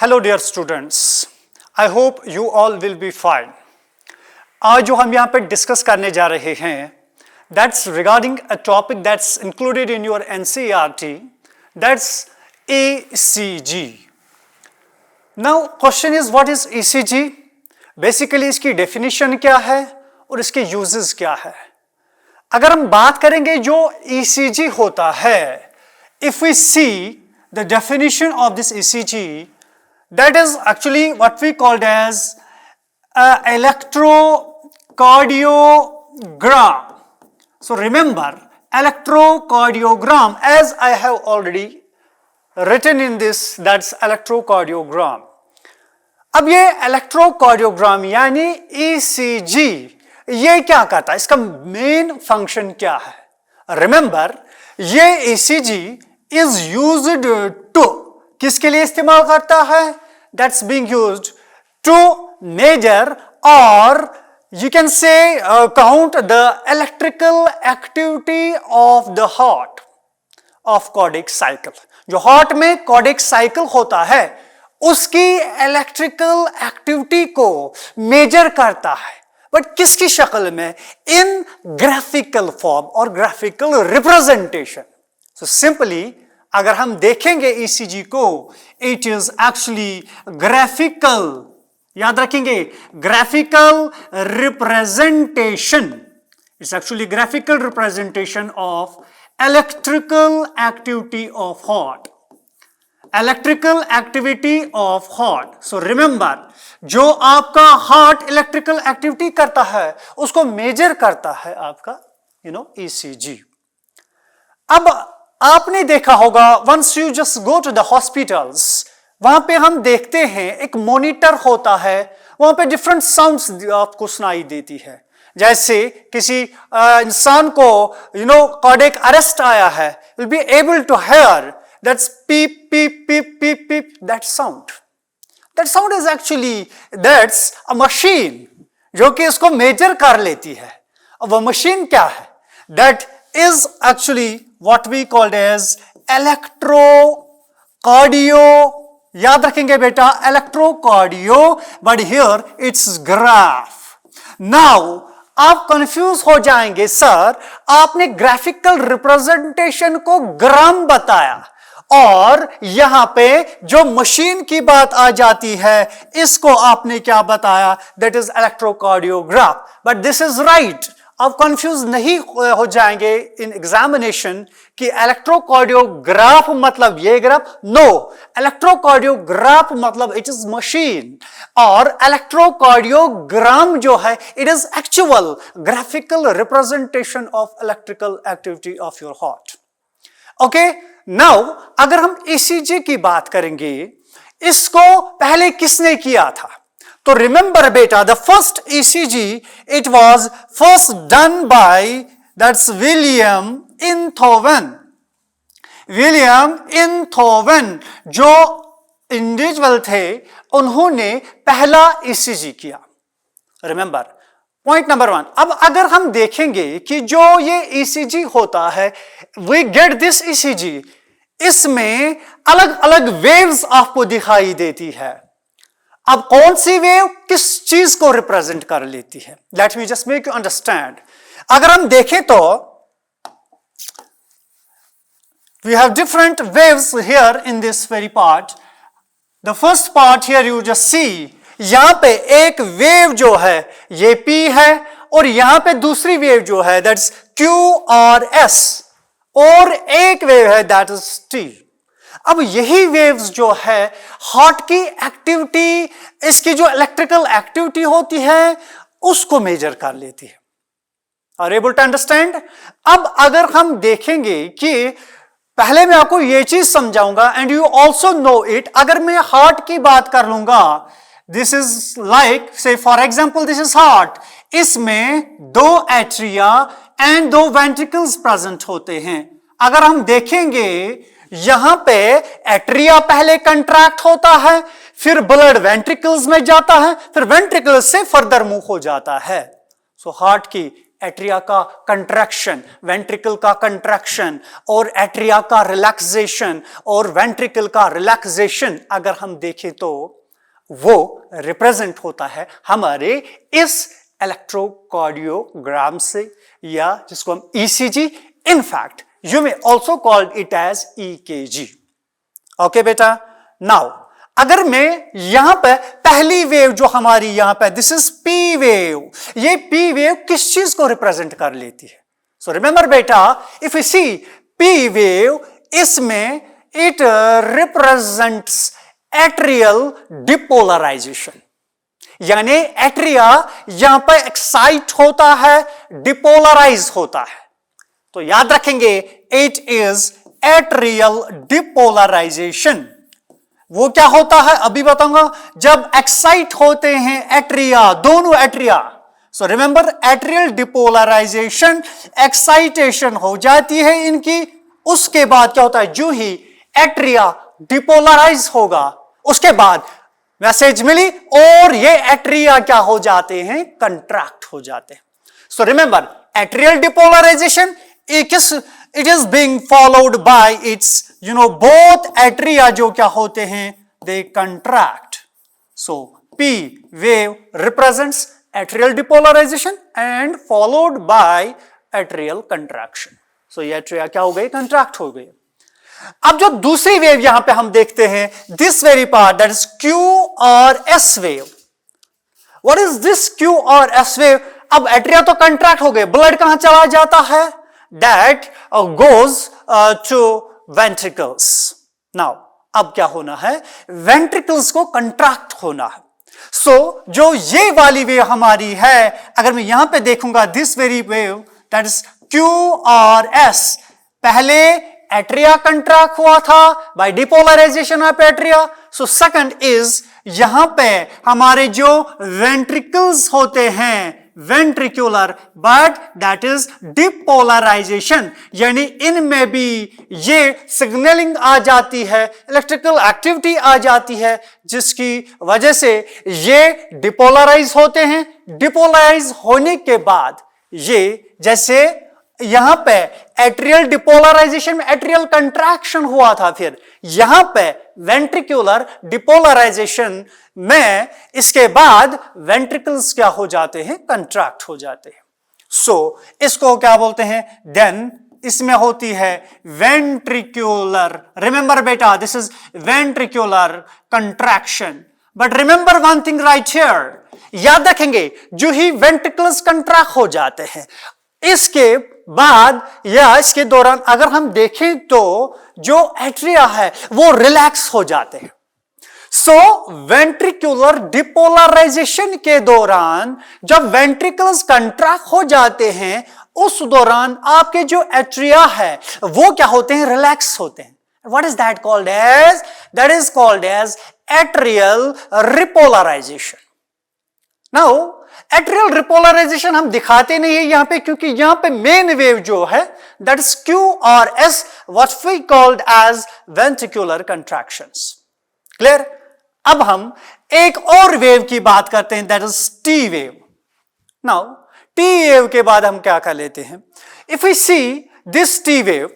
Hello dear students, I hope you all will be fine. आज जो हम यहाँ पे डिस्कस करने जा रहे हैं that's regarding a topic that's included in your NCERT, that's ECG. Now question is what is ECG? Basically इसकी definition क्या है और इसके uses क्या है? अगर हम बात करेंगे जो ECG होता है, if we see the definition of this ECG, that is actually what we called as electrocardiogram. So remember, electrocardiogram, as I have already written in this, that's electrocardiogram. अब ये electrocardiogram यानी ECG ये क्या करता है, इसका मेन फंक्शन क्या है? Remember, ये ECG is used to, किसके लिए इस्तेमाल करता है? That's being used to measure or you can say count the electrical activity of the heart of cardiac cycle. जो हार्ट में कार्डियक साइकिल होता है उसकी इलेक्ट्रिकल एक्टिविटी को मेजर करता है, बट किसकी शक्ल में? इन ग्राफिकल फॉर्म और ग्राफिकल रिप्रेजेंटेशन. सो सिंपली अगर हम देखेंगे ECG को, इट इज एक्चुअली ग्राफिकल, याद रखेंगे, graphical representation. It's actually graphical representation of electrical activity of heart. Electrical activity of heart. So remember, जो आपका हार्ट इलेक्ट्रिकल एक्टिविटी करता है उसको मेजर करता है आपका ECG. अब आपने देखा होगा, once you just go to the hospitals, वहां पे हम देखते हैं एक मॉनिटर होता है, वहां पे डिफरेंट साउंड्स आपको सुनाई देती है. जैसे किसी इंसान को कार्डियक अरेस्ट आया है, will be able to hear that's peep peep peep peep peep, that sound. That sound is actually that's a machine जो कि इसको मेजर कर लेती है. अब वो मशीन क्या है? That is actually what we called as electrocardio. याद रखेंगे बेटा, electrocardio, but here it's graph. Now आप कंफ्यूज हो जाएंगे, सर आपने ग्राफिकल रिप्रेजेंटेशन को ग्राम बताया और यहां पे जो मशीन की बात आ जाती है इसको आपने क्या बताया? That is electrocardiograph. But this is right. आप कंफ्यूज नहीं हो जाएंगे इन एग्जामिनेशन कि इलेक्ट्रोकार्डियोग्राफ मतलब ये ग्राफ. नो, इलेक्ट्रोकार्डियोग्राफ मतलब इट इज मशीन और इलेक्ट्रोकार्डियोग्राम जो है it is actual graphical representation of electrical activity of your heart. Okay, now अगर हम ECG की बात करेंगे, इसको पहले किसने किया था? तो रिमेंबर बेटा, the first ECG it was first done by that's William Einthoven. William Einthoven जो इंडिविजुअल थे उन्होंने पहला ECG किया. Remember, point number 1. अब अगर हम देखेंगे कि जो ये ECG होता है, वी गेट दिस ECG, इसमें अलग अलग वेव्स आपको दिखाई देती है. अब कौन सी वेव किस चीज को रिप्रेजेंट कर लेती है? Let me just make you understand. अगर हम देखें तो we have different waves here in this very part. The first part here you just see, यहां पे एक वेव जो है ये P है और यहां पे दूसरी वेव जो है दैट्स Q और S और एक वेव है दैट इज T. अब यही वेव्स जो है हार्ट की एक्टिविटी, इसकी जो इलेक्ट्रिकल एक्टिविटी होती है उसको मेजर कर लेती है. Are able to understand? अब अगर हम देखेंगे कि पहले मैं आपको ये चीज समझाऊंगा and you also know it. अगर मैं हार्ट की बात कर लूंगा, this is like say for example this is heart, इसमें 2 एट्रिया एंड 2 वेंट्रिकल्स प्रेजेंट होते हैं. अगर हम देखेंगे यहां पे एट्रिया पहले कंट्रैक्ट होता है, फिर ब्लड वेंट्रिकल्स में जाता है, फिर वेंट्रिकल्स से फर्दर मूव हो जाता है. सो हार्ट की एट्रिया का कंट्रैक्शन, वेंट्रिकल का कंट्रैक्शन और एट्रिया का रिलैक्सेशन और वेंट्रिकल का रिलैक्सेशन अगर हम देखें तो वो रिप्रेजेंट होता है हमारे इस इलेक्ट्रोकार्डियोग्राम से, या जिसको हम ECG, in fact you may also called it as EKG. Okay बेटा, नाउ अगर मैं यहां पर पहली वेव जो हमारी यहां पर, दिस इज पी वेव, ये पी वेव किस चीज को रिप्रेजेंट कर लेती है? सो रिमेंबर बेटा, if you see P wave, इसमें इट रिप्रेजेंट्स एट्रियल डिपोलराइजेशन, यानी एट्रिया यहां पर एक्साइट होता है, डिपोलराइज होता है। तो याद रखेंगे, इट इज एट्रियल डिपोलराइजेशन। वो क्या होता है अभी बताऊंगा। जब एक्साइट होते हैं एट्रिया, दोनों atria, so remember atrial depolarization, excitation हो जाती है इनकी, उसके बाद क्या होता है, जो ही एट्रिया डिपोलराइज होगा उसके बाद मैसेज मिली और ये एट्रिया क्या हो जाते हैं, कंट्रैक्ट हो जाते हैं। So remember atrial depolarization it is being followed by its, both atria जो क्या होते हैं, they contract. So P wave represents atrial depolarization and followed by atrial contraction. So ये atria क्या हो गई, contract हो गई। अब जो दूसरी वेव यहां पे हम देखते हैं, this very part, that is Q और S wave. What is this Q और S wave? अब एट्रिया तो कंट्रैक्ट हो गए, ब्लड कहां चला जाता है, that goes to ventricles. Now अब क्या होना है, ventricles को कंट्रैक्ट होना है। So जो ये वाली वेव हमारी है, अगर मैं यहां पे देखूंगा, this very wave, that is Q और S, पहले एट्रिया कंट्रैक्ट हुआ था by depolarization of atria. So second is यहां पे हमारे जो ventricles होते हैं, ventricular, but that is depolarization, यानी इनमें भी ये सिग्नलिंग आ जाती है, इलेक्ट्रिकल एक्टिविटी आ जाती है, जिसकी वजह से ये डिपोलराइज होते हैं। डिपोलराइज होने के बाद ये, जैसे यहां पे एट्रियल डिपोलराइजेशन में एट्रियल कंट्रैक्शन हुआ था, फिर यहां पे वेंट्रिकुलर डिपोलराइजेशन में इसके बाद वेंट्रिकल्स क्या हो जाते हैं, कंट्रैक्ट हो जाते हैं। सो इसको क्या बोलते हैं, देन इसमें होती है वेंट्रिकुलर, रिमेंबर बेटा this is ventricular contraction. But remember one thing right here, याद रखेंगे, जो ही वेंट्रिकल्स कंट्रैक्ट हो जाते हैं, इसके बाद या इसके दौरान अगर हम देखें तो जो एट्रिया है वो रिलैक्स हो जाते हैं। सो वेंट्रिकुलर डिपोलराइजेशन के दौरान जब वेंट्रिकल्स कंट्रैक्ट हो जाते हैं, उस दौरान आपके जो एट्रिया है वो क्या होते हैं, रिलैक्स होते हैं। What is that called as, that is called as atrial repolarization. Now atrial repolarization हम दिखाते नहीं है यहां पे, क्योंकि यहां पे मेन वेव जो है दैट इज Q और S, what we called as ventricular contractions. Clear? अब हम एक और वेव की बात करते हैं, that is T wave. Now T wave के बाद हम क्या कर लेते हैं, if we see this T wave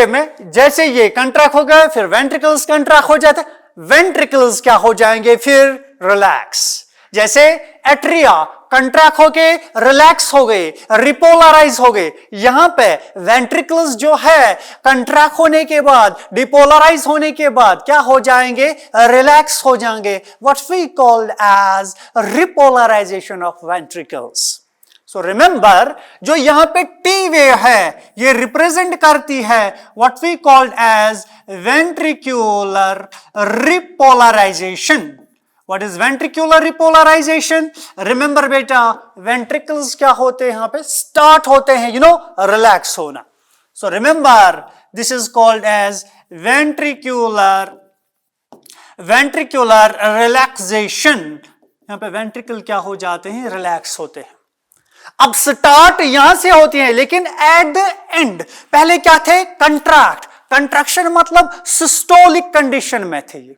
में जैसे ये कंट्रैक्ट हो गए, फिर वेंट्रिकल्स कंट्रैक्ट हो जाते, वेंट्रिकल्स क्या हो जाएंगे, फिर रिलैक्स। जैसे एट्रिया कंट्रैक्ट होके रिलैक्स हो गए, रिपोलराइज हो गए, यहां पे वेंट्रिकल्स जो है कंट्रैक्ट होने के बाद, डिपोलराइज होने के बाद क्या हो जाएंगे, रिलैक्स हो जाएंगे। What we called as repolarization of ventricles. So remember, जो यहां पे टी वेव है ये रिप्रेजेंट करती है what we called as ventricular repolarization. What is ventricular repolarization? Remember बेटा, ventricles क्या होते हैं यहां पे, start होते हैं, relax होना। So remember, this is called as ventricular relaxation। यहां पे ventricle क्या हो जाते हैं, relax होते हैं। अब स्टार्ट यहां से होती है, लेकिन एट द एंड पहले क्या थे, कंट्रैक्ट। कंट्रैक्शन मतलब सिस्टोलिक कंडीशन में थे ये।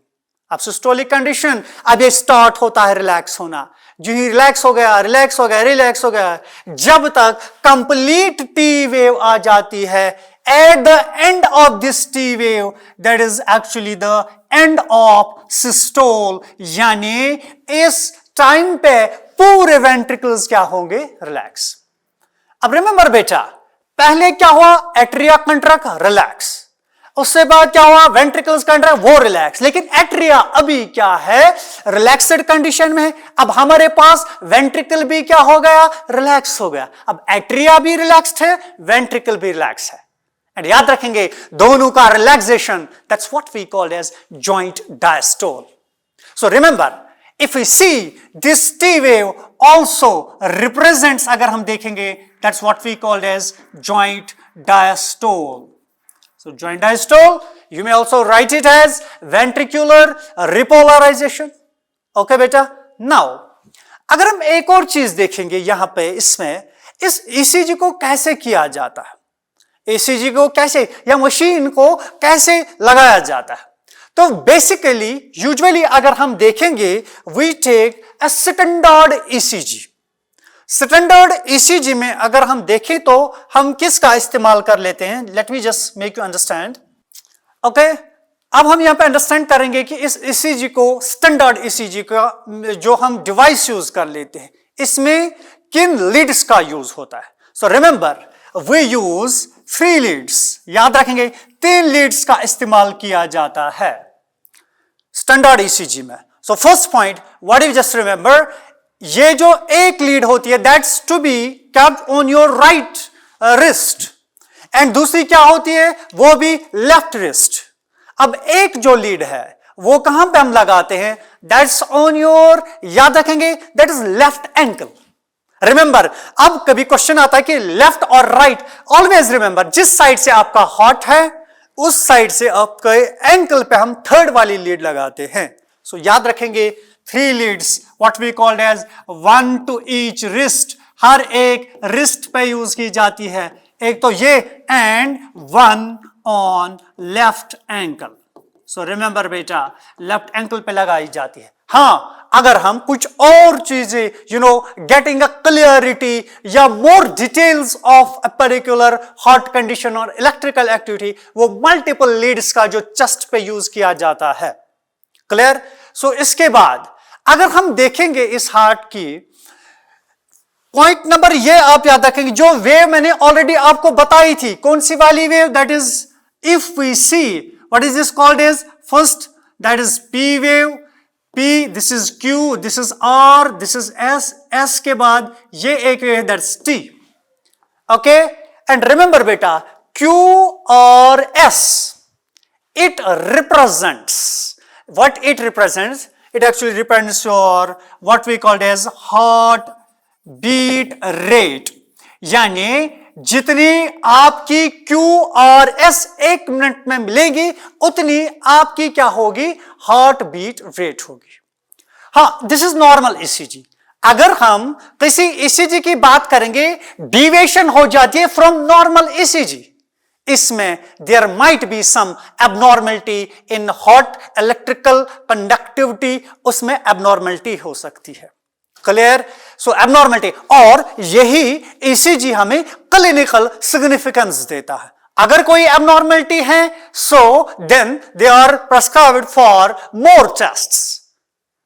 अब सिस्टोलिक कंडीशन, अब ये स्टार्ट होता है रिलैक्स होना, जो ही रिलैक्स हो गया, रिलैक्स हो गया, रिलैक्स हो गया, जब तक कंप्लीट टी वेव आ जाती है। At the end of this T wave, that is actually the end of systole, यानी इस टाइम पे पूरे वेंट्रिकल्स क्या होंगे, रिलैक्स। अब रिमेंबर बेटा, पहले क्या हुआ, एट्रिया कंट्रैक्ट, रिलैक्स, उससे बाद क्या हुआ, वेंट्रिकल्स कंट्रैक्ट, वो रिलैक्स, लेकिन एट्रिया अभी क्या है, रिलैक्स्ड कंडीशन में है। अब हमारे पास वेंट्रिकल भी क्या हो गया, रिलैक्स हो गया। अब एट्रिया भी रिलैक्स्ड है, वेंट्रिकल भी रिलैक्स है। एंड याद रखेंगे दोनों का relaxation, that's what we called as joint diastole. So remember, if we see this T wave also represents, agar hum dekhenge, that's what we called as joint diastole. So joint diastole, you may also write it as ventricular repolarization. Okay beta? Now अगर हम एक और चीज देखेंगे यहां पे, इसमें इस ECG को कैसे किया जाता है, ECG को कैसे या मशीन को कैसे लगाया जाता है। तो बेसिकली यूजुअली अगर हम देखेंगे, we take a standard ECG. Standard ECG में अगर हम देखें तो हम किसका इस्तेमाल कर लेते हैं, late me just make you understand. Okay, अब हम यहां पे अंडरस्टैंड करेंगे कि इस ईसीजी को, स्टैंडर्ड ईसीजी का जो हम डिवाइस यूज कर लेते हैं, इसमें किन लीड्स का यूज होता है। So remember, we use 3 leads, याद रखेंगे 3 लीड्स का इस्तेमाल किया जाता है स्टैंडर्ड ईसीजी में। So first point, what you just remember, ये जो एक लीड होती है, that's to be kept on your right wrist, and दूसरी क्या होती है, वो भी लेफ्ट रिस्ट। अब एक जो लीड है वो कहां पे हम लगाते हैं, दैट्स ऑन योर, याद रखेंगे, that is left ankle. Remember, अब कभी क्वेश्चन आता है कि लेफ्ट और राइट, ऑलवेज रिमेंबर, जिस साइड से आपका हार्ट है उस साइड से आपके एंकल पे हम थर्ड वाली लीड लगाते हैं। सो याद रखेंगे 3 leads, what we called as 1 to each wrist, हर एक रिस्ट पे यूज की जाती है, एक तो ये and 1 on left ankle. So remember बेटा, लेफ्ट एंकल पे लगाई जाती है। हाँ, अगर हम कुछ और चीजें, गेटिंग अ क्लियरिटी या more details of a particular heart condition और इलेक्ट्रिकल एक्टिविटी, वो मल्टीपल लीड्स का जो चेस्ट पे यूज किया जाता है। क्लियर? सो इसके बाद अगर हम देखेंगे इस हार्ट की पॉइंट नंबर, ये आप याद रखेंगे, जो वेव मैंने ऑलरेडी आपको बताई थी, कौन सी वाली wave, that is if we see, what is this called is, first that is P wave, P, this is Q, this is R, this is S, S के बाद ये एक है, that's T. Okay? And remember बेटा, Q और S, it represents, what it represents, it actually represents your, what we called as heart beat rate. यानी जितनी आपकी Q और S 1 मिनट में मिलेगी, उतनी आपकी क्या होगी, हार्ट बीट रेट होगी। हाँ, दिस इज नॉर्मल ईसीजी। अगर हम किसी ईसीजी की बात करेंगे, डिविएशन हो जाती है फ्रॉम नॉर्मल ईसीजी, इसमें there might be some abnormality in heart electrical conductivity, उसमें एबनॉर्मलिटी हो सकती है। क्लियर? सो एबनॉर्मलिटी, और यही ईसीजी हमें क्लिनिकल सिग्निफिकेंस देता है। अगर कोई एबनॉर्मलिटी है, so then they are prescribed for more tests,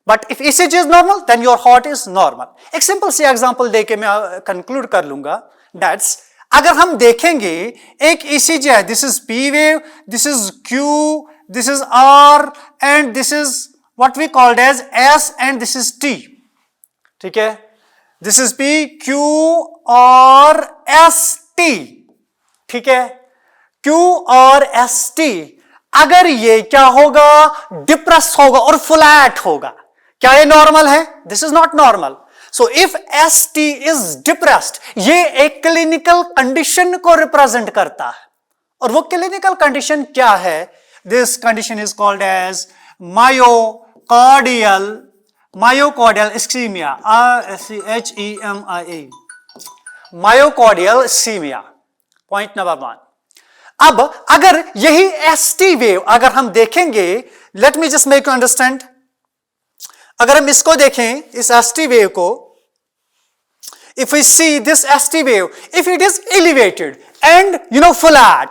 but if ECG is normal, then your heart is normal. एक सिंपल सी एग्जांपल देके मैं कंक्लूड कर लूंगा, दैट्स, अगर हम देखेंगे एक ईसीजी है, this is P wave, this is Q, this is R, and this is what we called as S, and this is T. ठीक है, दिस इज पी, क्यू और एस टी। ठीक है, क्यू और एस टी, अगर ये क्या होगा, डिप्रेस होगा और फ्लैट होगा, क्या ये नॉर्मल है? This is not normal. So if S T is depressed, ये एक क्लिनिकल कंडीशन को रिप्रेजेंट करता है, और वो क्लिनिकल कंडीशन क्या है? This condition is called as myocardial ischemia, MIA, myocardial ischemia. Point number 1, अब अगर यही ST वेव अगर हम देखेंगे, let me just make you understand, अगर हम इसको देखें, इस ST वेव को, if we see this ST wave, if it is elevated and flat,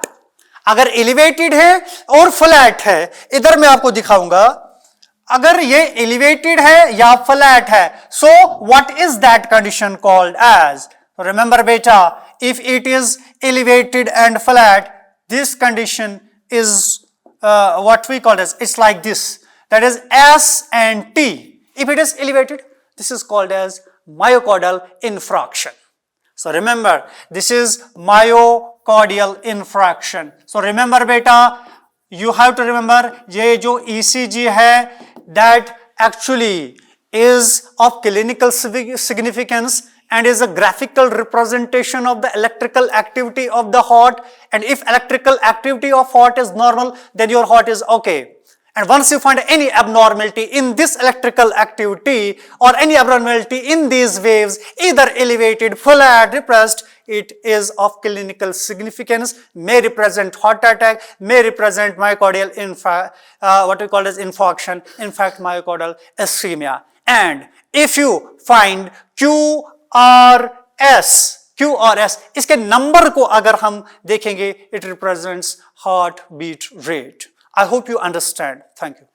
अगर elevated है और flat है, इधर मैं आपको दिखाऊंगा, अगर ये elevated है या flat है, so what is that condition called as? Remember beta, if it is elevated and flat, this condition is what we call as, it's like this, that is S and T. If it is elevated, this is called as myocardial infraction. So remember, this is myocardial infraction. So remember beta, you have to remember, ये जो ECG है, that actually is of clinical significance and is a graphical representation of the electrical activity of the heart, and if electrical activity of heart is normal, then your heart is okay. And once you find any abnormality in this electrical activity or any abnormality in these waves, either elevated, flat, repressed, it is of clinical significance, may represent heart attack, may represent myocardial what we call as infarction, in fact myocardial ischemia. And if you find QRS, इसके number को अगर हम देखेंगे, it represents heart beat rate. I hope you understand. Thank you.